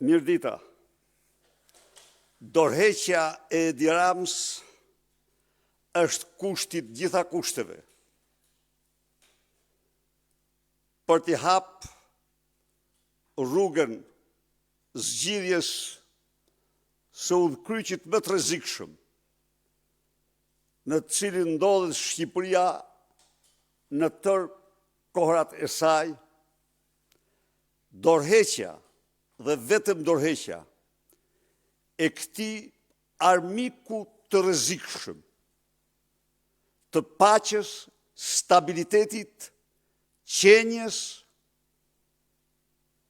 Mirdita, dorëheqja e Edi Ramës është kushti të gjitha kushteve për t'i hap rrugën zgjidhjes së udhëkryqit më të rrezikshëm në të cilin ndodhet Shqipëria në tërë kohrat e saj. Dorëheqja dhe vetëm dorëheqja e këtij armiku të rrezikshëm të paqes, stabilitetit, qenjes,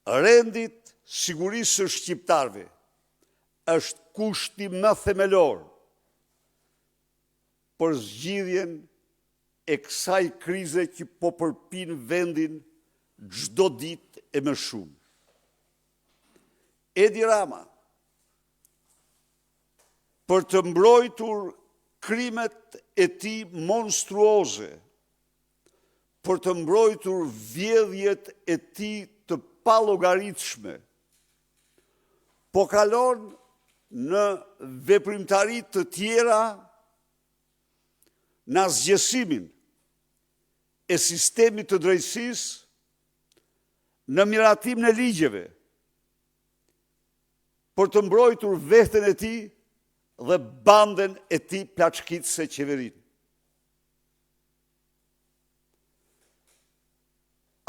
rendit, sigurisë së shqiptarëve është kushti më themelor për zgjidhjen e kësaj krize që po përpin vendin çdo ditë e më shumë. Edi Rama, për të mbrojtur krimet e tij monstruoze, për të mbrojtur vjedhjet e tij të pallogaritshme, po kalon në veprimtari të tjera në asgjësimin e sistemit të drejtësisë, në miratimin e ligjeve, për të mbrojtur veten e tij dhe banden e tij plaçkitëse qeverinë.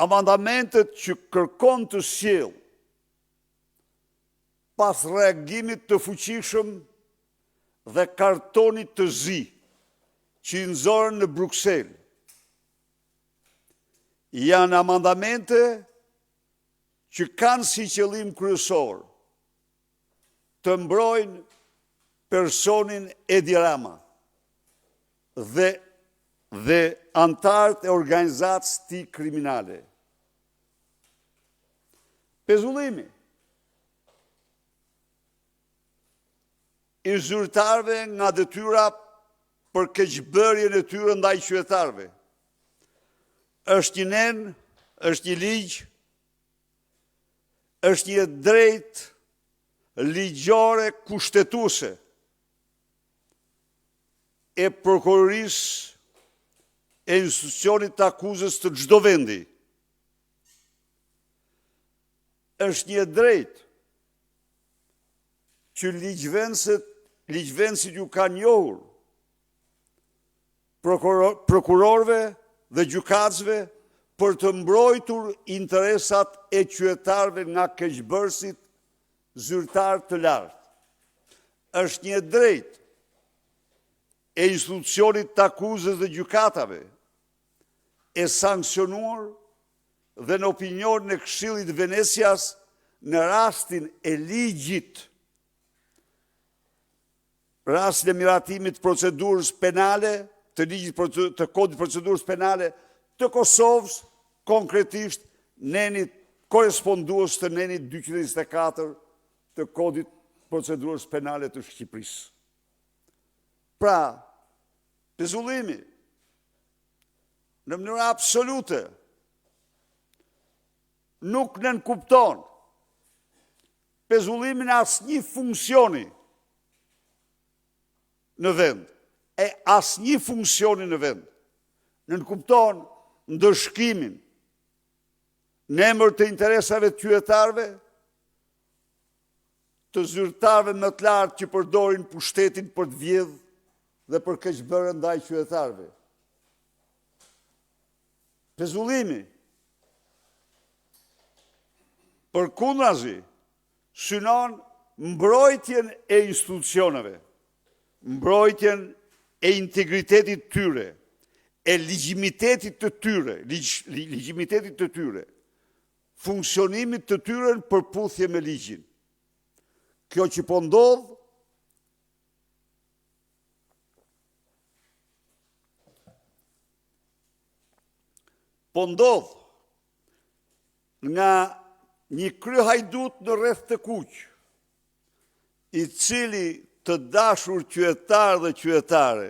Amandamentet që kërkon të sjellë pas reagimit të fuqishëm dhe kartonit të zi që i nxorën në Bruksel, janë amandamente që kanë si qëllim kryesor të mbrojnë personin Edi Rama dhe antarët e organizatës të tij kriminale. Pezullimi i zyrtarëve nga detyra për keqbërjen e tyre ndaj qytetarëve është një nen, është një ligj, është një drejtë ligjore kushtetuese e prokurorisë e institucionit të akuzës të çdo vendi. Është një drejtë që ligjvendësit ju kanë njohur prokurorëve dhe gjykatësve për të mbrojtur interesat e qytetarëve nga keqbërësit zyrtar të lartë. Është një drejtë e institucionit të akuzës dhe gjykatave e sankcionuar dhe në opinionin e Këshillit të Venecias në rastin e ligjit, rastin e miratimit të procedurës penale, të ligjit të kodit procedurës penale të Kosovës, konkretisht nenit korespondues të nenit 224 të kodit procedurës penale të Shqipërisë. Pra, pezullimi në mënyrë absolute nuk nënkupton pezullimin e asnjë funksioni në vend, asnjë funksioni në vend. Nënkupton ndëshkimin në emër të interesave të qytetarëve, të zyrtarëve më të lartë që përdorin pushtetin për të vjedhur dhe për keqbërjen ndaj qytetarëve. Pezullimi, përkundrazi, synon mbrojtjen e institucioneve, mbrojtjen e integritetit tyre, e legjimitetit të tyre, funksionimit të tyre në përputhje me ligjin. Kjo që po ndodh nga një kryehajdut në rreth të kuq, i cili të dashur qytetar dhe qytetare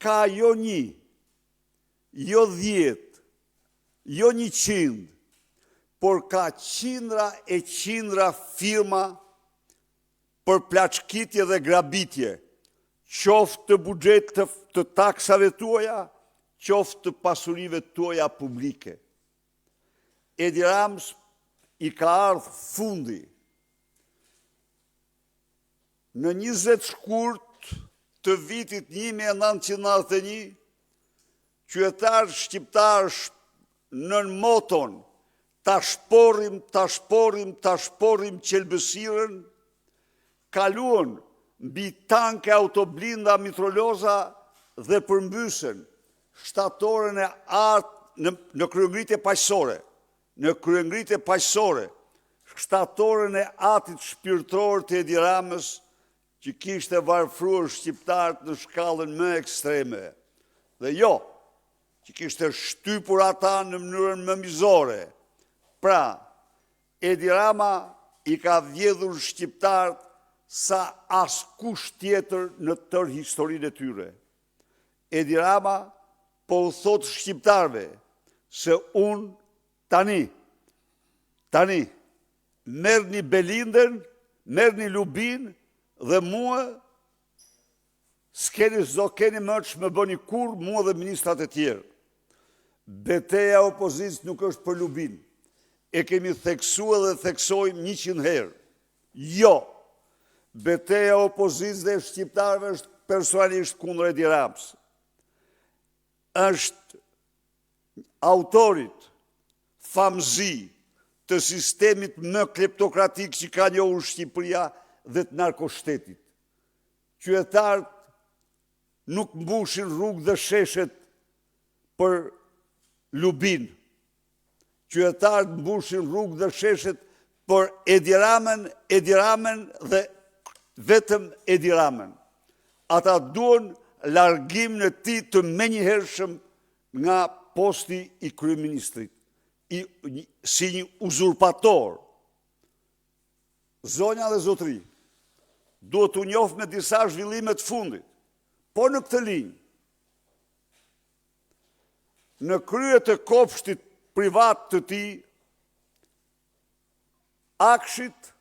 ka jo 1, jo 10, jo 100, por ka qindra e qindra firma për plaçkitje dhe grabitje, qoftë të buxhet të taksave tuaja, qoftë të pasurive tuaja publike. Edi Ramës i ka ardhur fundi. Në 20 shkurt të vitit 1991, qytetarë shqiptarë në moton ta shporim qelbësirën, kaluan mbi tanke autoblinda mitroloza dhe përmbysën shtatorën e artë në kryengritje paqësore. Në kryengritje paqësore, shtatorën e atit shpirtëror të Edi Ramës, që kishte varfruar shqiptarët në shkallën më ekstreme. Dhe jo, që kishte shtypur ata në mënyrën më mizore. Pra, Edi Rama i ka vjedhur shqiptarët sa askush tjetër në tërë historinë e tyre. Edi Rama po u thot shqiptarëve se unë tani, merrni Belindën, merrni Lubin dhe mua s'do keni më që më bëni kur mua dhe ministrat e tjerë. Beteja opozicës nuk është për Lubin. E kemi theksua dhe theksojmë 100 herë. Jo, beteja opozicës dhe shqiptarëve është personalisht kundër Edi Ramës. Është autorit famëzi të sistemit më kleptokratik që ka njohur Shqipëria dhe të narkoshtetit. Qytetarët nuk mbushin rrugë dhe sheshet për Lubin. Qytetarët mbushin rrugë dhe sheshet për Edi Ramën dhe vetëm Edi Ramën. Ata duan largim në ti të menjëhershëm nga posti i kryeministrit, si një uzurpator. Zonja dhe zotri, duhet u njoh me disa zhvillime të fundit, po në këtë linjë. Në krye të kopshtit privat të tij, Akshit,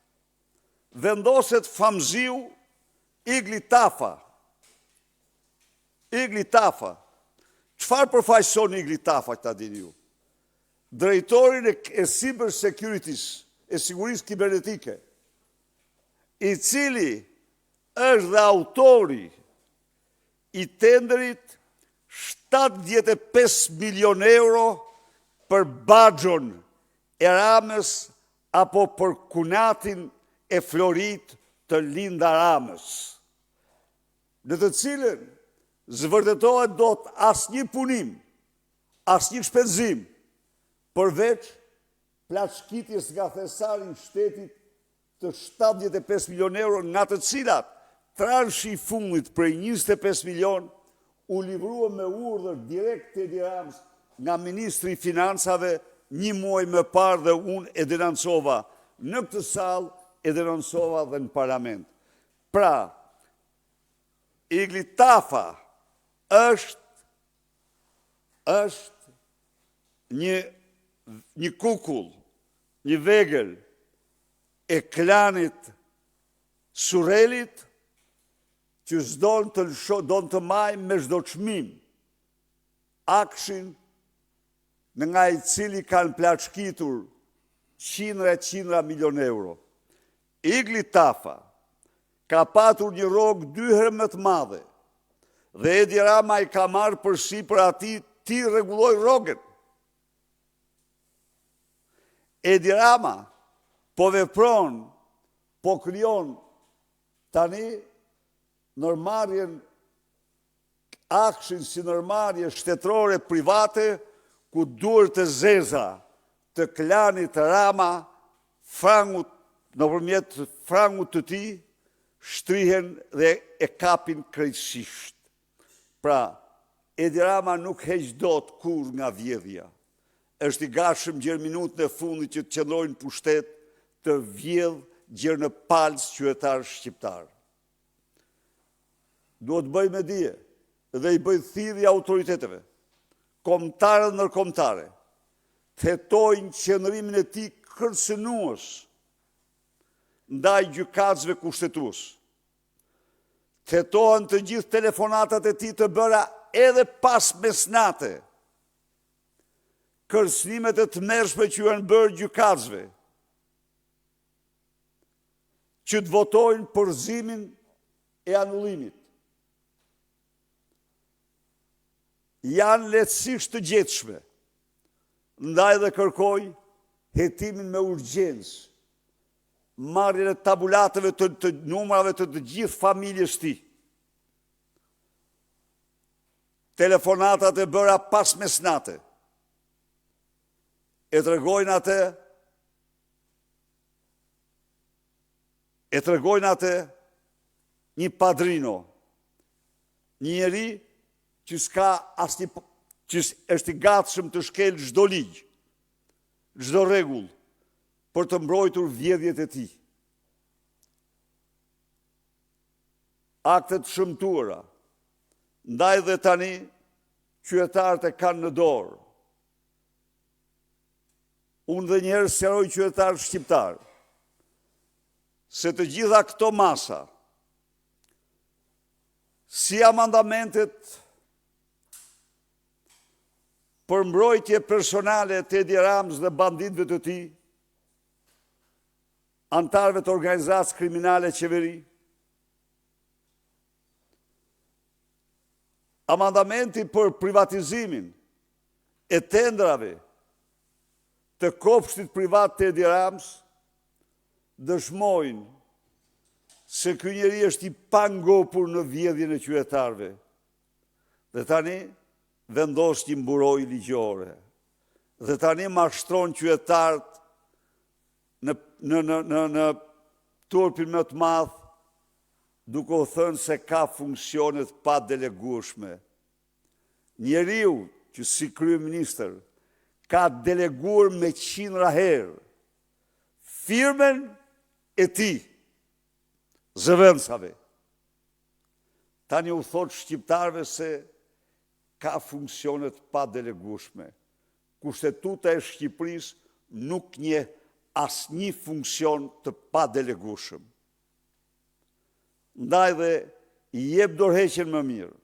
vendoset famëziu Igli Tafa. Çfarë përfaqëson Igli Tafa, ta dini ju? Drejtorin e Cyber Securities, e sigurisë kibernetike, i cili është dhe autori i tenderit 75 milion euro për Baxhon e Ramës apo për kunatin e Florit të Linda Ramës, në të cilën zvërtetohet dot asnjë punim, asnjë shpenzim, përveç plaçkitjes nga thesari i shtetit të 75 milion euro, nga të cilat transhi i fundit prej 25 milion u livrua me urdhër direkt të Edi Ramës nga ministri i financave 1 muaj më parë dhe unë e denoncova në këtë sallë, e denoncova dhe në parlament. Pra, Igli Tafa është një kukull, një vegël e klanit Surrelit që s'don të maj me çdo çmim Akshin, në nga i cili kanë plaçkitur qindra milion euro. Igli Tafa ka patur një rrogë 2 herë më të madhe dhe Edi Rama i ka marrë përsipër ati ti rregulloj rrogën. Edi Rama po vepron, po krijon tani nërmarrjen Akshin si nërmarrje shtetërore private, ku duart e zeza të klanit Rama, frangut, nëpërmjet frangut të tij, shtrihen dhe e kapin krejtësisht. Pra, Edi Rama nuk heq dot kur nga vjedhja. Është i gatshëm gjerë minutën e fundit që të qëndrojnë pushtet të vjedh gjerë në palës qytetar shqiptar. Duhet bëj me dije dhe i bëj thirrje autoriteteve, kombëtare dhe ndërkombëtare, thetojnë qëndrimin e tij kërcënues ndaj gjykatësve kushtetues. Thetohen të gjithë telefonatat e tij të bëra edhe pas mesnate, kërcënimet e tmerrshme që janë bërë gjykatësve, që të votojnë përzimin e anullimit. Janë lehtësisht të gjetshme, ndaj dhe kërkoj hetimin me urgjencë, marrjen e tabulateve të numrave të gjithë familjes tij. Telefonatat e bëra pas mesnate e tregojnë atë një padrino, një njeri që është i gatshëm të shkel çdo ligj, çdo rregull për të mbrojtur vjedhjet e tij. Aktet shëmtuara, ndaj dhe tani qytetarët e kanë në dorë. Unë dhe njerë sqaroj qytetarët shqiptarë se të gjitha këto masa, si amandamentet për mbrojtje personale të Edi Ramës dhe banditëve të tij, antarëve të organizatës kriminale qeveri, amandamenti për privatizimin e tendrave të kopshtit privat të Edi Ramës, dëshmojnë se ky njeri është i pangopur në vjedhjen e qytetarëve. Dhe tani vendos një mburojë ligjore. Dhe tani mashtron qytetarët në turpin më të madh, duke u thënë se ka funksionet pa delegueshme. Njeriu që si kryeministër ka deleguar me 100 herë firmen e tij zëvendësave. Tani u thot shqiptarëve se ka funksionet pa delegueshme. Kushtetuta e Shqipërisë nuk njeh asnjë funksion të pa delegueshëm. Ndaj dhe i jep dorëheqjen më mirë.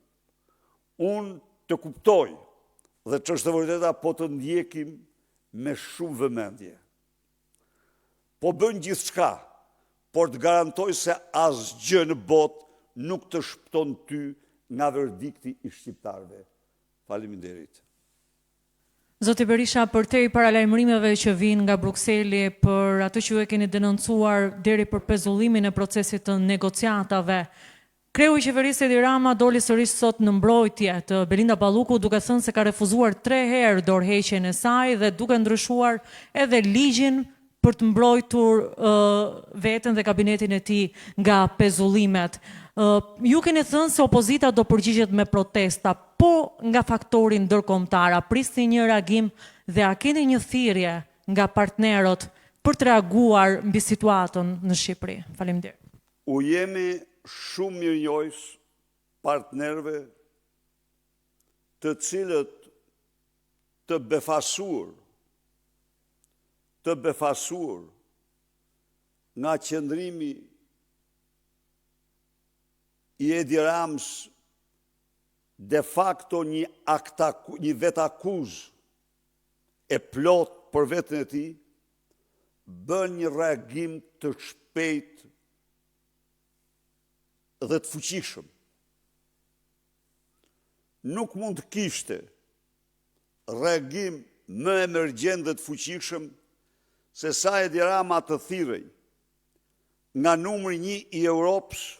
Unë të kuptoj dhe ç'është e vërteta po të ndjekim me shumë vëmendje. Po bën gjithçka, por të garantoj se asgjë në botë nuk të shpëton ty nga verdikti i shqiptarëve. Faleminderit. Zoti Berisha, për te i paralajmërimeve që vinë nga Brukseli për atë që ju e keni denoncuar deri për pezullimin e procesit të negociatave, kreu i qeverisë Edi Rama doli sërish sot në mbrojtje të Belinda Balluku, duke thënë se ka refuzuar 3 herë dorëheqjen e saj dhe duke ndryshuar edhe ligjin për të mbrojtur veten dhe kabinetin e tij nga pezullimet. Ju keni thënë se opozita do përgjigjet me protesta, po nga faktori ndërkombëtar, a prisni një reagim dhe a keni një thirrje nga partnerët për të reaguar mbi situatën në Shqipëri? Faleminderit. U jemi shumë mirënjohës partnerëve të cilët të befasuar nga qëndrimi i Edi Ramës de facto një vetakuz e plot për vetën e tij, bën një reagim të shpejt dhe të fuqishëm. Nuk mund të kishte reagim më emergjent dhe të fuqishëm se sa Edi Rama të thirrej nga numri 1 i Europës,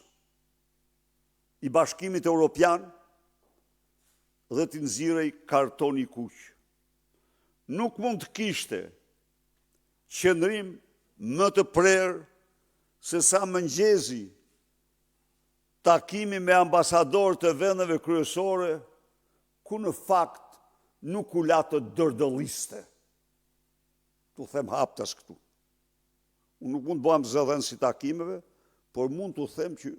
i Bashkimit Evropian, dhe t'i nxirrej kartoni kuq. Nuk mund të kishte qëndrim më të prerë se sa mëngjezi takimi me ambasador të vendeve kryesore, ku në fakt nuk u la të dërdëlliste. Tu them haptas këtu. Unë nuk mund të bëjmë zëdhen si takimeve, por mund të them që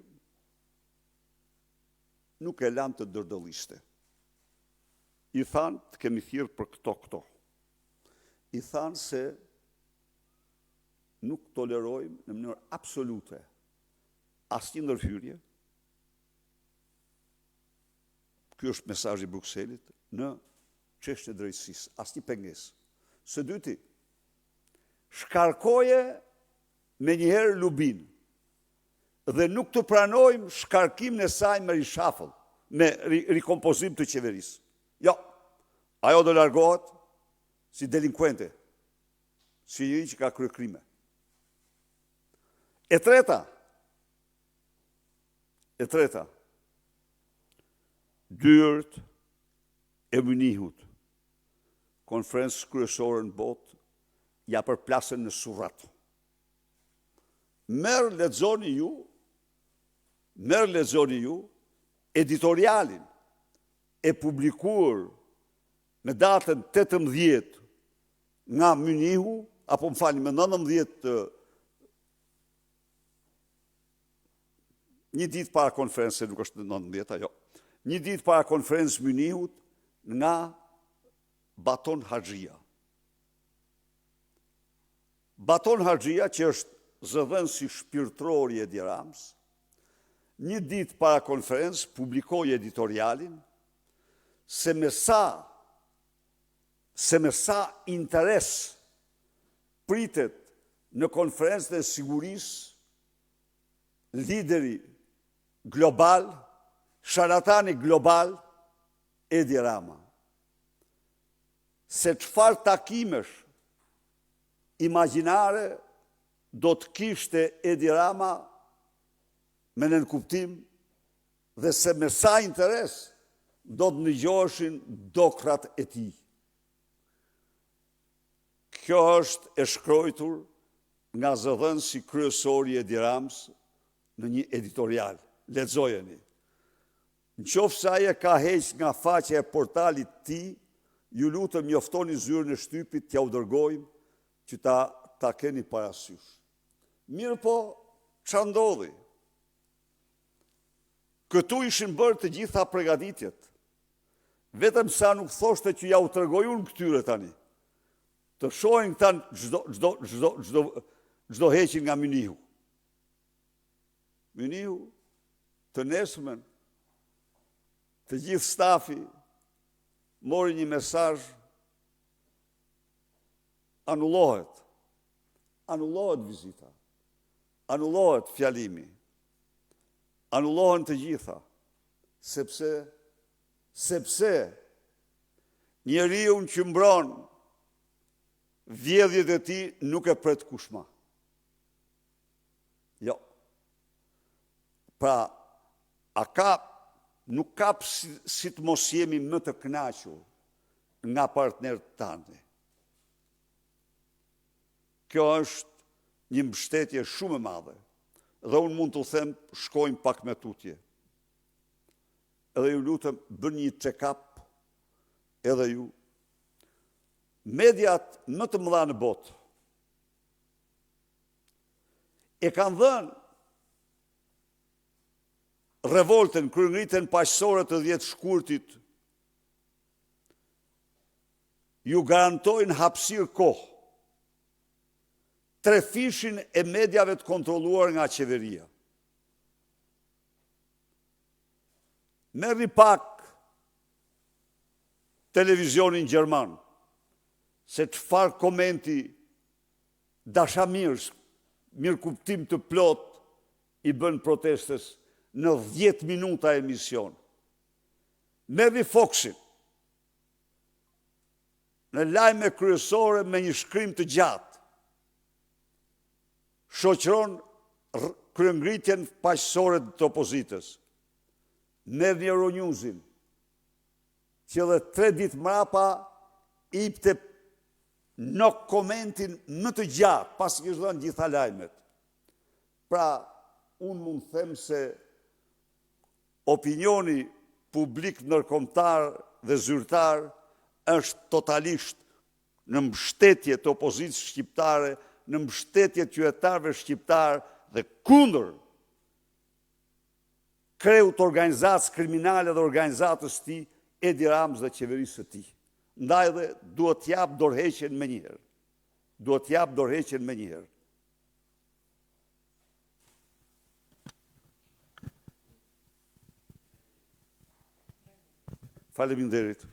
nuk e lanë të dërdëlliste. I thanë të kemi thirrë për këto. i thanë se nuk tolerojmë në mënyrë absolute asnjë ndërhyrje. Ky është mesazhi i Brukselit në çështje drejtësisë, asnjë pengesë. Së dyti, shkarkoje me njëherë Lubin dhe nuk të pranojmë shkarkimin e saj me reshuffle, me rikompozim të qeverisë. Jo, ajo do largohet si delinkuente, si njëri që ka kryer krime. E treta, dyert e Munihut, konferencës kryesore në botë, ja përplasën në Surrat. Merë lexoni ju editorialin e publikuar në datën 18 nga Munihu, apo më falni, me 19, një ditë para konferencës, nuk është 19, ajo, një ditë para konferencës Munihut nga Baton Haxhia. Baton Haxhia, që është zëdhënësi shpirtëror i Edi Ramës, një ditë para konferencës publikoi editorialin se me sa interes pritet në konferencën e sigurisë lideri global, sharatani global, Edi Rama. Se çfarë takimesh imagjinare do të kishte Edi Rama me nënkuptim dhe se me sa interes do të ndëgjoheshin dokrat e tij. Kjo është e shkruar nga zëdhënësi kryesor i Edi Ramës në një editorial. Lexojeni. Nëse ai e ka heqë nga faqja e portalit të tij, ju lutem mjoftoni zyrën e shtypit t'ja u dërgojmë që ta keni parasysh. Mirë po, ç'a ndodhi? Këtu ishin bërë të gjitha përgatitjet. Vetëm sa nuk thoshte që ja u tregoj unë këtyre tani. Të shohin këta çdo heqin nga Munihu. Munihu, të nesërmen, të gjithë stafi mori një mesazh, anullohet vizita, anullohet fjalimi, anullohen të gjitha, sepse njeriu që mbron vjedhjet e tij nuk e pret kushma. Jo. Pra, nuk ka si të mos jemi më të kënaqur nga partnerët tanë. Kjo është një mbështetje shumë e madhe. Dhe unë mund të them, shkojmë pak me tutje. Edhe ju lutem, bëni një check-up edhe ju. Mediat më të mëdha në botë e kanë dhënë revoltën, kryengritjen paqësore të 10 shkurtit, ju garantojnë hapësirë kohë. Trefishin e mediave të kontrolluar nga qeveria. Merrni pak televizionin gjerman, se çfarë komenti dashamirës, mirëkuptim të plot i bën protestës në 10 minuta emision. Merrni Foxin, në lajme kryesore me një shkrim të gjatë, shoqëron kryengritjen paqësore të opozitës. Merrni Euronewsin, që edhe 3 ditë mrapa jepte në komentin më të gjatë, pasi kishte dhënë gjitha lajmet. Pra, unë mund të them se opinioni publik ndërkombëtar dhe zyrtar është totalisht në mbështetje të opozitës shqiptare, në mbështetje të qytetarëve shqiptar dhe kundër kreut organizatës kriminale dhe organizatës tij, Edi Ramës dhe qeverisë së tij. ndaj dhe duhet t'jap dorëheqjen me njëherë. Duhet t'jap dorëheqjen me njëherë. Faleminderit.